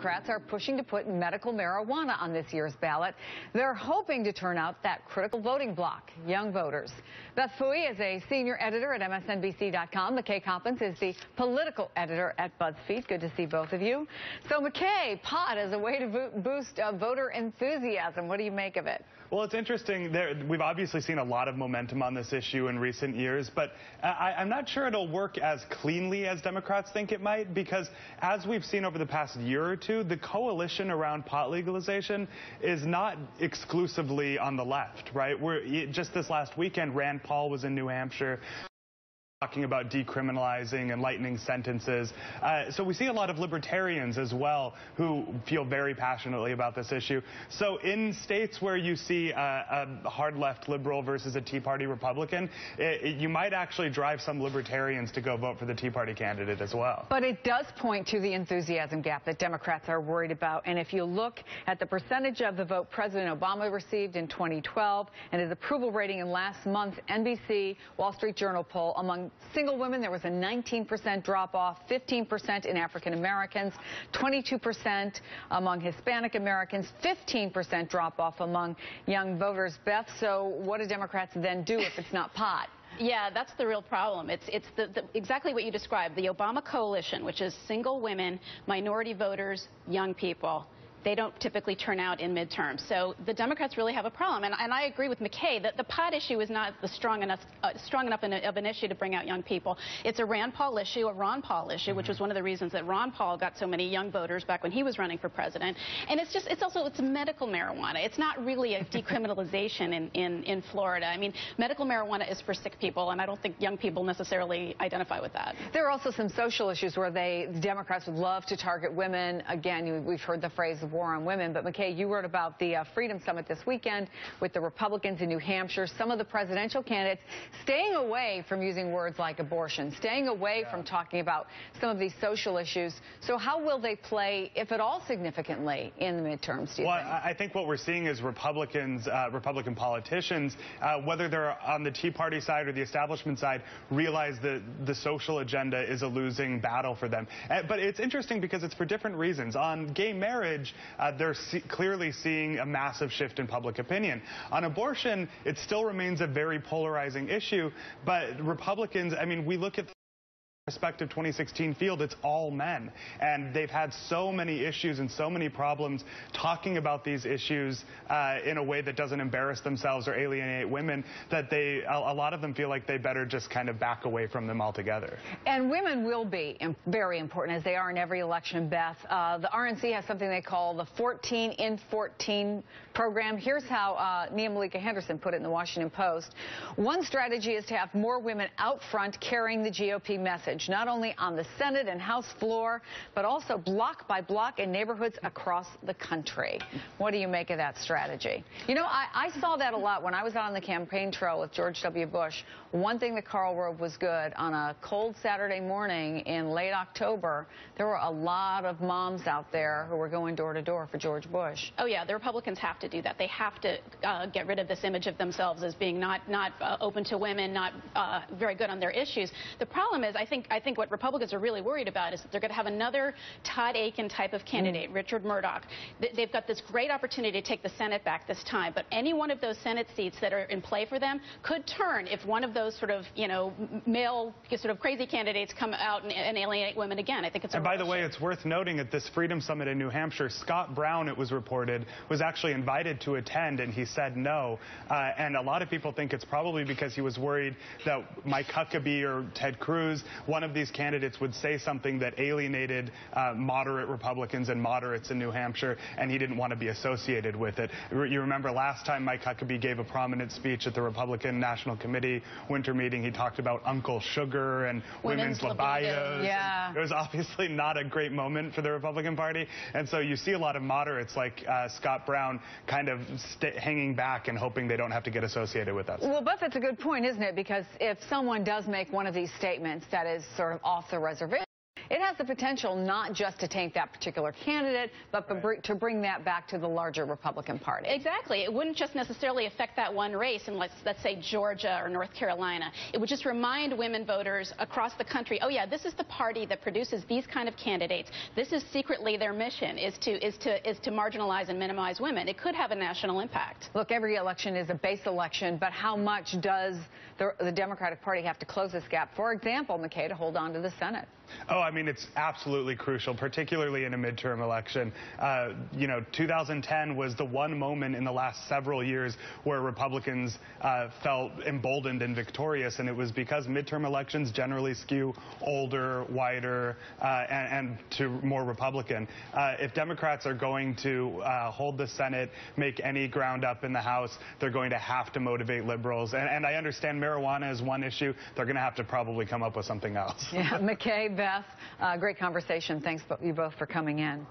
Democrats are pushing to put medical marijuana on this year's ballot. They're hoping to turn out that critical voting bloc, young voters. Beth Fooey is a senior editor at MSNBC.com. McKay Coppins is the political editor at BuzzFeed. Good to see both of you. So, McKay, pot as a way to boost voter enthusiasm. What do you make of it? Well, it's interesting. We've obviously seen a lot of momentum on this issue in recent years, but I'm not sure it'll work as cleanly as Democrats think it might, because as we've seen over the past year or two, the coalition around pot legalization is not exclusively on the left, right? Just this last weekend, Rand Paul was in New Hampshire talking about decriminalizing and lightening sentences. So we see a lot of libertarians as well who feel very passionately about this issue. So in states where you see a hard left liberal versus a Tea Party Republican, you might actually drive some libertarians to go vote for the Tea Party candidate as well. But it does point to the enthusiasm gap that Democrats are worried about. And if you look at the percentage of the vote President Obama received in 2012 and his approval rating in last month's NBC Wall Street Journal poll, among single women, there was a 19% drop-off, 15% in African Americans, 22% among Hispanic Americans, 15% drop-off among young voters. Beth, so what do Democrats then do if it's not pot? Yeah, that's the real problem. It's exactly what you described. The Obama coalition, which is single women, minority voters, young people. They don't typically turn out in midterms. So the Democrats really have a problem. And I agree with McKay that the pot issue is not the strong enough of an issue to bring out young people. It's a Rand Paul issue, a Ron Paul issue, which was one of the reasons that Ron Paul got so many young voters back when he was running for president. And it's medical marijuana. It's not really a decriminalization in Florida. I mean, medical marijuana is for sick people, and I don't think young people necessarily identify with that. There are also some social issues where the Democrats would love to target women. Again, we've heard the phrase war on women. But, McKay, you wrote about the Freedom Summit this weekend with the Republicans in New Hampshire. Some of the presidential candidates staying away from using words like abortion, staying away from talking about some of these social issues. So how will they play, if at all significantly, in the midterms, do you think? I think what we're seeing is Republican politicians, whether they're on the Tea Party side or the establishment side, realize that the social agenda is a losing battle for them. But it's interesting because it's for different reasons. On gay marriage, they're clearly seeing a massive shift in public opinion. On abortion, it still remains a very polarizing issue, but Republicans, I mean, we look at the respective 2016 field, it's all men. And they've had so many issues and so many problems talking about these issues in a way that doesn't embarrass themselves or alienate women, that a lot of them feel like they better just kind of back away from them altogether. And women will be very important, as they are in every election, Beth. The RNC has something they call the 14 in 14 program. Here's how Nia Malika Henderson put it in the Washington Post. One strategy is to have more women out front carrying the GOP message, not only on the Senate and House floor, but also block by block in neighborhoods across the country. What do you make of that strategy? You know, I saw that a lot when I was out on the campaign trail with George W. Bush. One thing that Karl Rove was good, on a cold Saturday morning in late October, there were a lot of moms out there who were going door to door for George Bush. Oh, yeah, the Republicans have to do that. They have to get rid of this image of themselves as being not open to women, not very good on their issues. The problem is, I think what Republicans are really worried about is that they're going to have another Todd Akin type of candidate, Richard Murdoch. They've got this great opportunity to take the Senate back this time, but any one of those Senate seats that are in play for them could turn if one of those sort of, you know, male sort of crazy candidates come out and alienate women again. I think it's a by the way, it's worth noting at this Freedom Summit in New Hampshire, Scott Brown, it was reported, was actually invited to attend, and he said no. And a lot of people think it's probably because he was worried that Mike Huckabee or Ted Cruz, one of these candidates, would say something that alienated moderate Republicans and moderates in New Hampshire, and he didn't want to be associated with it. You remember last time Mike Huckabee gave a prominent speech at the Republican National Committee winter meeting, he talked about Uncle Sugar and women's libidos. Yeah. It was obviously not a great moment for the Republican Party, and so you see a lot of moderates like Scott Brown kind of hanging back and hoping they don't have to get associated with us. Well, Beth, that's a good point, isn't it? Because if someone does make one of these statements that is sort of off the reservation, it has the potential not just to taint that particular candidate, but to bring that back to the larger Republican Party. Exactly. It wouldn't just necessarily affect that one race in, let's say, Georgia or North Carolina. It would just remind women voters across the country, oh yeah, this is the party that produces these kind of candidates. This is secretly their mission, is to marginalize and minimize women. It could have a national impact. Look, every election is a base election, but how much does the Democratic Party have to close this gap? For example, McKay, to hold on to the Senate. Oh, I mean, it's absolutely crucial, particularly in a midterm election. 2010 was the one moment in the last several years where Republicans felt emboldened and victorious, and it was because midterm elections generally skew older, whiter, and to more Republican. If Democrats are going to hold the Senate, make any ground up in the House, they're going to have to motivate liberals. And I understand marijuana is one issue. They're going to have to probably come up with something else. Yeah, McKay, Beth, great conversation. Thanks you both for coming in.